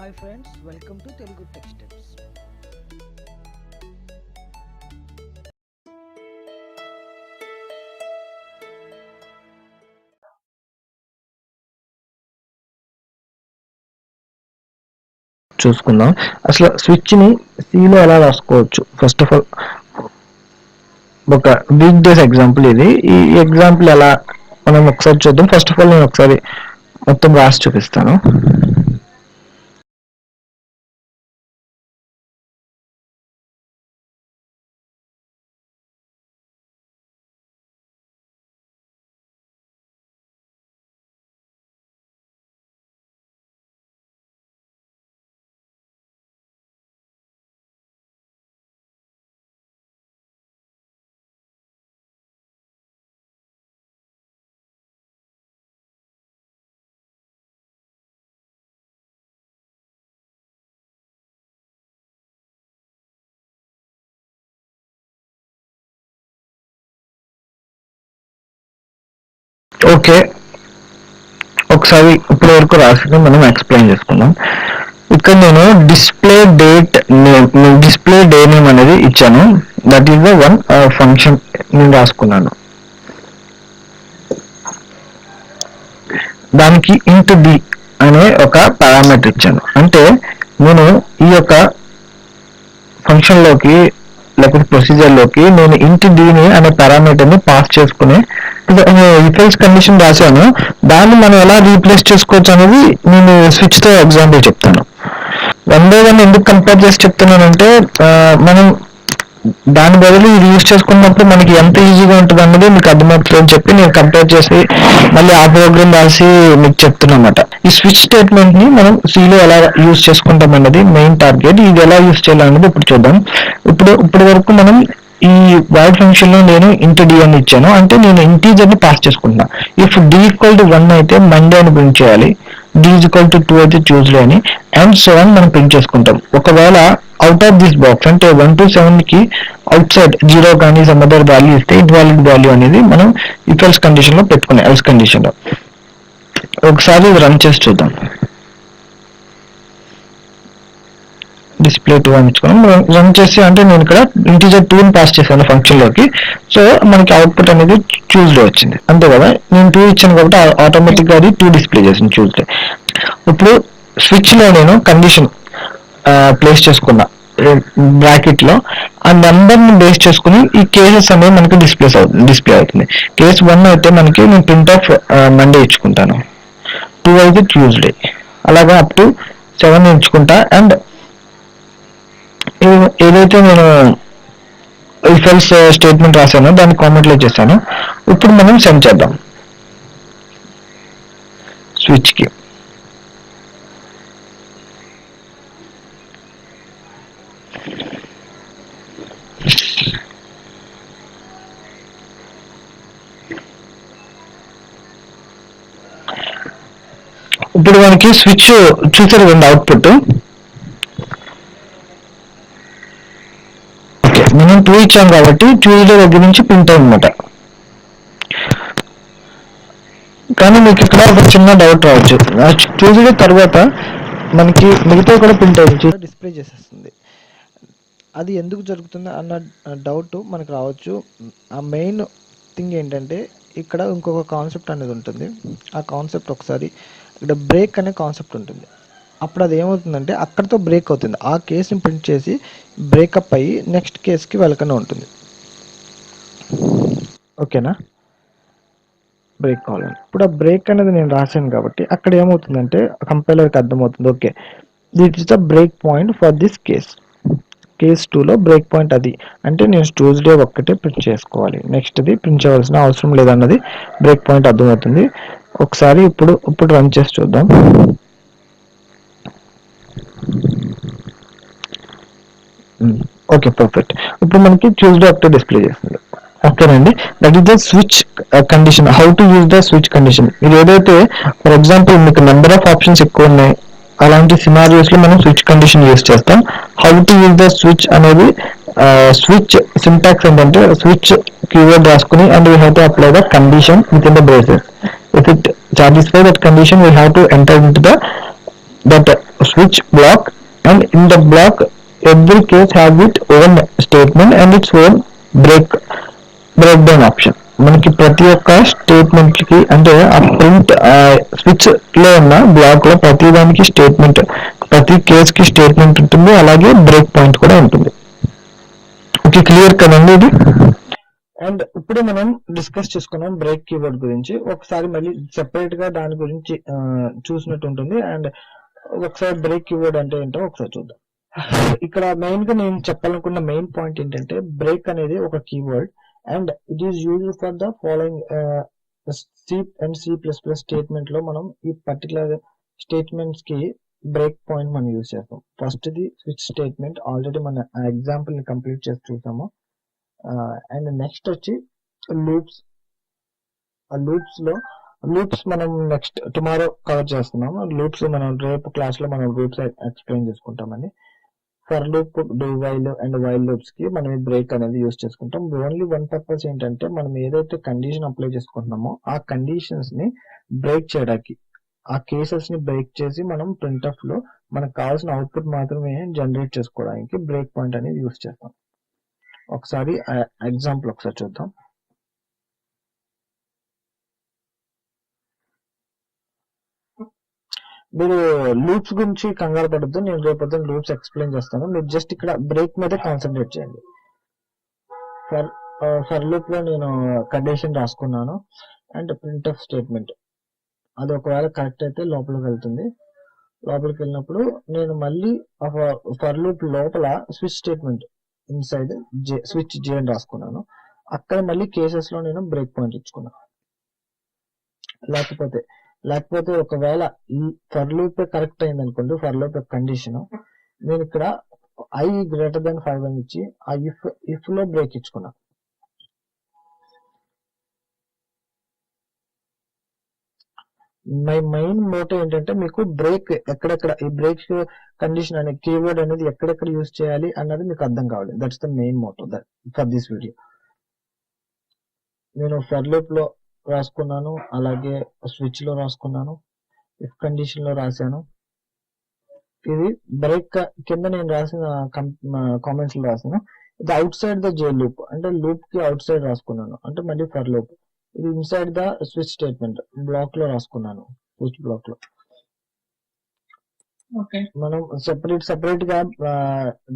Hi friends, welcome to Telugu Tech Steps. చూసుకుందాం. అసలు స్విచ్‌ని సీలో ఎలా రాసుకోవచ్చు? ఫస్ట్ ఆఫ్ ఆల్ ఒక వీక్ డేస్ ఎగ్జాంపుల్ ఇది. ఈ ఎగ్జాంపుల్ ఎలా మనం ఒకసారి చూద్దాం. ఫస్ట్ ఆఫ్ ఆల్ నేను ఒకసారి మొత్తం రాసి చూపిస్తాను. ఓకే. ఒకసారి ఇప్పటి వరకు రాసింది మనం ఎక్స్‌ప్లెయిన్ చేసుకుందాం. ఇక్కడ నేను డిస్‌ప్లే డే నేమ్ అనేది ఇచ్చాను. That is the one function నేను రాసుకున్నాను. దానికి ఇంట్ డి అనే ఒక పారామీటర్ ఇచ్చాను. అంటే నేను ఈ యొక్క ఫంక్షన్‌లోకి లేకపోతే ప్రొసీజర్‌లోకి నేను ఇంట్ డిని అనే పారామీటర్‌ని పాస్ చేసుకొని ఇఫ్ ఎల్స్ కండిషన్ రాశాను. దాన్ని మనం ఎలా రీప్లేస్ చేసుకోవచ్చు అనేది నేను స్విచ్‌తో ఎగ్జాంపుల్ చెప్తాను. వన్ బై వన్ ఎందుకు కంపేర్ చేసి చెప్తున్నానంటే మనం దాని బదులు ఇది యూజ్ చేసుకున్నప్పుడు మనకి ఎంత ఈజీగా ఉంటుంది అన్నది మీకు అర్థమవుతుంది అని చెప్పి నేను కంపేర్ చేసి మళ్ళీ ఆ ప్రోగ్రామ్ రాసి మీకు చెప్తున్నమాట. ఈ స్విచ్ స్టేట్మెంట్ ని మనం సిలో ఎలా యూజ్ చేసుకుంటాం అన్నది మెయిన్ టార్గెట్. ఇది ఎలా యూజ్ చేయాలన్నది ఇప్పుడు చూద్దాం. ఇప్పటి వరకు మనం ఈ వైడ్ ఫంక్షన్ లో నేను ఇంట్ డి అని ఇచ్చాను. అంటే నేను ఇంటీజర్ ని పాస్ చేసుకుంటున్నా. ఇఫ్ డి ఈక్వల్ టు 1 అయితే మండే అని ప్రింట్ చేయాలి. డి ఈజ్ ఈక్వల్ టు 2 అయితే ట్యూస్డే అని అండ్ సో అని మనం ప్రింట్ చేసుకుంటాం. ఒకవేళ అవుట్ ఆఫ్ దిస్ బాక్స్ అంటే 1 to 7 కి అవుట్ సైడ్ 0 కానీ సమ్ అదర్ వాల్యూ ఇస్తే ఇన్వాలిడ్ వాల్యూ అనేది మనం ఇఫ్ ఎల్స్ కండిషన్ లో పెట్టుకున్నాం. ఎల్స్ కండిషన్ లో ఒకసారి ఇది రన్ చేసి చూద్దాం. డిస్ప్లే 2 అని ఇచ్చుకున్నాం. రన్ చేసి అంటే నేను ఇక్కడ ఇంటీజర్ 2 ని పాస్ చేశాను ఫంక్షన్ లోకి. సో మనకి అవుట్పుట్ అనేది ట్యూస్డే వచ్చింది. అంతే కదా, నేను 2 ఇచ్చాను కాబట్టి ఆటోమేటిక్ గా అది 2 డిస్ప్లే చేసింది ట్యూస్డే. ఇప్పుడు స్విచ్ లో నేను కండిషన్ ప్లేస్ చేసుకున్నా బ్రాకెట్ లో. ఆ నెంబర్ ని బేస్ చేసుకుని ఈ కేసెస్ అనేవి మనకి డిస్ప్లే అవుతుంది. కేస్ 1 అయితే మనకి నేను ప్రింట్ ఆఫ్ మండే ఇచ్చుకుంటాను. 2 అయితే ట్యూస్డే. అలాగా అప్ టు 7 ఎంచుకుంటా. అండ్ ఏదైతే నేను ఇఫ్ ఎల్స్ స్టేట్మెంట్ రాశానో దాన్ని కామెంట్ లో చేశాను. ఇప్పుడు మనం సెండ్ చేద్దాం స్విచ్ కి. ఇప్పుడు మనకి స్విచ్ చూసారు కదండి అవుట్పుట్. ఓకే, మనం 2 ఇచ్చాం కాబట్టి ట్యూస్డే దగ్గర నుంచి ప్రింట్ అన్నమాట. కానీ మీకు ఇక్కడ ఒక చిన్న డౌట్ రావచ్చు. ట్యూస్డే తర్వాత మనకి మిగతా కూడా ప్రింట్ అయ్యింది, డిస్ప్లే చేసేస్తుంది. అది ఎందుకు జరుగుతుంది అన్న డౌట్ మనకు రావచ్చు. ఆ మెయిన్ థింగ్ ఏంటంటే ఇక్కడ ఇంకొక కాన్సెప్ట్ అనేది ఉంటుంది. ఆ కాన్సెప్ట్ ఒకసారి ఇక్కడ బ్రేక్ అనే కాన్సెప్ట్ ఉంటుంది. అప్పుడు అది ఏమవుతుందంటే అక్కడితో బ్రేక్ అవుతుంది. ఆ కేసుని ప్రింట్ చేసి బ్రేకప్ అయ్యి నెక్స్ట్ కేసుకి వెళ్ళకుండా ఉంటుంది. ఓకేనా? బ్రేక్ కావాలని ఇప్పుడు ఆ బ్రేక్ అనేది నేను రాశాను కాబట్టి అక్కడ ఏమవుతుందంటే కంపైలర్కి అర్థమవుతుంది. Okay, that is the break point for this case 2లో బ్రేక్ పాయింట్ అది. అంటే నేను ట్యూస్డే ఒక్కటే ప్రింట్ చేసుకోవాలి, నెక్స్ట్ది ప్రింట్ చేయవలసిన అవసరం లేదన్నది బ్రేక్ పాయింట్ అర్థమవుతుంది. ఒకసారి ఇప్పుడు రన్ చేసి చూద్దాం. Okay, perfect. ఇప్పుడు మనకి ట్యూస్డే ఒకటే డిస్ప్లే చేస్తుంది. ఓకేనండి, that is the switch condition. How to use the switch condition. ఇది ఏదైతే ఫర్ ఎగ్జాంపుల్ మీకు నెంబర్ ఆఫ్ ఆప్షన్స్ ఎక్కువ ఉన్నాయి, అలాంటి సినారియోస్ లో మనం స్విచ్ కండిషన్ యూజ్ చేస్తాం. How to use the switch అనేది స్విచ్ సింటాక్స్ ఏంటంటే స్విచ్ కీవర్డ్ రాసుకుని and we have to apply the condition with in the braces. If it satisfy that condition we have to enter in to the that switch block, and in the block every case has its own statement and its own break down option. మనకి ప్రతి ఒక్క statement కి అంటే ఆ print switch లో ఉన్న black లో ప్రతి దానికి స్టేట్మెంట్, ప్రతి కేస్ కి స్టేట్మెంట్ ఉంటుంది, అలాగే బ్రేక్ పాయింట్ కూడా ఉంటుంది. ఓకే, క్లియర్ కదండి ఇది? అండ్ ఇప్పుడు మనం డిస్కస్ చేసుకున్నాం బ్రేక్ కీవర్డ్ గురించి. ఒకసారి మళ్ళీ సెపరేట్ గా దాని గురించి చూసినట్టు ఉంటుంది. అండ్ ఒకసారి బ్రేక్ కీవర్డ్ అంటే ఏంటో ఒకసారి చూద్దాం. ఇక్కడ మెయిన్ గా నేను చెప్పాలనుకున్న మెయిన్ పాయింట్ ఏంటంటే బ్రేక్ అనేది ఒక keyword and it is used for the following C and C++ statement లో మనం ఈ పర్టికులర్ స్టేట్మెంట్స్ కి బ్రేక్ పాయింట్ మనం యూజ్ చేస్తాం. First the switch statement, already మన ఎగ్జాంపుల్ ని కంప్లీట్ చేసి చూసాము. అండ్ నెక్స్ట్ వచ్చి లూప్స్. ఆ లూప్స్ మనం నెక్స్ట్ టుమారో కవర్ చేస్తున్నాము. లూప్స్ మనం రేపు క్లాస్ లో మనం లూప్స్ ఎక్స్ప్లెయిన్ చేసుకుంటామని. For loop, do while and while loops కి మనం బ్రేక్ అనేది యూజ్ చేసుకుంటాం. ఓన్లీ వన్ పర్పస్ ఏంటంటే మనం ఏదైతే కండిషన్ అప్లై చేసుకుంటున్నామో ఆ కండిషన్స్ ని బ్రేక్ చేయడానికి, ఆ కేసెస్ ని బ్రేక్ చేసి మనం ప్రింట్ఎఫ్ లో మనకు కావాల్సిన అవుట్పుట్ మాత్రమే జనరేట్ చేసుకోవడానికి బ్రేక్ పాయింట్ అనేది యూజ్ చేస్తాం. ఒకసారి ఎగ్జాంపుల్ ఒకసారి చూద్దాం. మీరు లూప్స్ గురించి కంగారు పడద్దు, నేను రేపు లూప్స్ ఎక్స్ప్లెయిన్ చేస్తాను. మీరు జస్ట్ ఇక్కడ బ్రేక్ మీద కాన్సన్ట్రేట్ చేయండి. ఫర్ లూప్ లో నేను కండిషన్ రాసుకున్నాను అండ్ ప్రింట్ఎఫ్ స్టేట్మెంట్ అది ఒకవేళ కరెక్ట్ అయితే లోపలికి వెళ్తుంది. లోపలికి వెళ్ళినప్పుడు నేను మళ్ళీ ఫర్ లూప్ లోపల స్విచ్ స్టేట్మెంట్ ఇన్సైడ్ స్విచ్ జే అని రాసుకున్నాను. అక్కడ మళ్ళీ కేసెస్ లో నేను బ్రేక్ పాయింట్ ఇచ్చుకున్నాను. లేకపోతే ఒకవేళ ఈ ఫర్ లూప్ కరెక్ట్ అయింది అనుకోండి, ఫర్ లూప్ కండిషన్ నేను ఇక్కడ I గ్రేటర్ దాన్ 5 అని ఇచ్చి ఆ ఇఫ్ లో బ్రేక్ ఇచ్చుకున్నా. మై మెయిన్ మోటో ఏంటంటే మీకు బ్రేక్ ఎక్కడెక్కడ, ఈ బ్రేక్ కండిషన్ అనే కీవర్డ్ అనేది ఎక్కడెక్కడ యూజ్ చేయాలి అన్నది మీకు అర్థం కావాలి. That's the main motto for this video. నేను ఫర్ లూప్ లో రాసుకున్నాను, అలాగే స్విచ్ లో రాసుకున్నాను, ఇఫ్ కండిషన్ లో రాశాను. ఇది బ్రేక్ కింద నేను రాసిన కామెంట్స్ లో రాసిన ఇది outside the j loop, అంటే లూప్ కి అవుట్ సైడ్ రాసుకున్నాను, అంటే మళ్ళీ ఫర్ లూప్. ఇది inside the switch statement block లో రాసుకున్నాను, స్విచ్ బ్లాక్ లో. మనం సెపరేట్ గా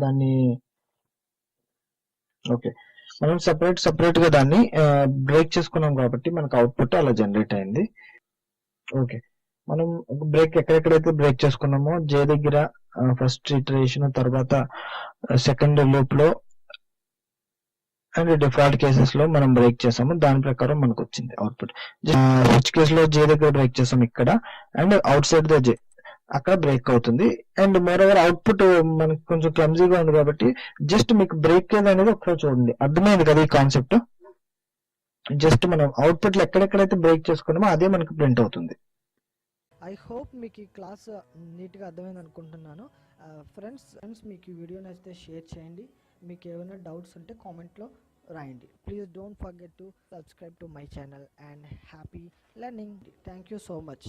దాన్ని ఓకే మనం సెపరేట్ గా దాన్ని బ్రేక్ చేసుకున్నాం కాబట్టి మనకు అవుట్పుట్ అలా జనరేట్ అయింది. ఓకే, మనం బ్రేక్ ఎక్కడెక్కడైతే బ్రేక్ చేసుకున్నామో జే దగ్గర ఫస్ట్ ఇటరేషన్, తర్వాత సెకండ్ లూప్ లో అండ్ డిఫాల్ట్ కేసెస్ లో మనం బ్రేక్ చేసాము. దాని ప్రకారం మనకు వచ్చింది అవుట్పుట్. స్విచ్ కేస్ లో జే దగ్గర బ్రేక్ చేసాం ఇక్కడ, అండ్ అవుట్ సైడ్ ద జే అక్కడ బ్రేక్ అవుతుంది. అండ్ మోర్ ఓవర్ అవుట్పుట్ మనకి కొంచెం క్లమ్జీగా ఉంది కాబట్టి జస్ట్ మీకు బ్రేక్ అనేది ఒకసారి చూడండి. అర్థమైంది కదా ఈ కాన్సెప్ట్? జస్ట్ మనం అవుట్పుట్ లో ఎక్కడెక్కడైతే బ్రేక్ చేసుకున్నామో అదే మనకి ప్రింట్ అవుతుంది. ఐ హోప్ మీకు ఈ క్లాస్ నీట్గా అర్థమైంది అనుకుంటున్నాను. ఫ్రెండ్స్ మీకు ఈ వీడియో నచ్చితే షేర్ చేయండి. మీకు ఏమైనా డౌట్స్ ఉంటే కామెంట్లో రాయండి. Please don't forget to subscribe to my channel and happy learning. Thank you so much.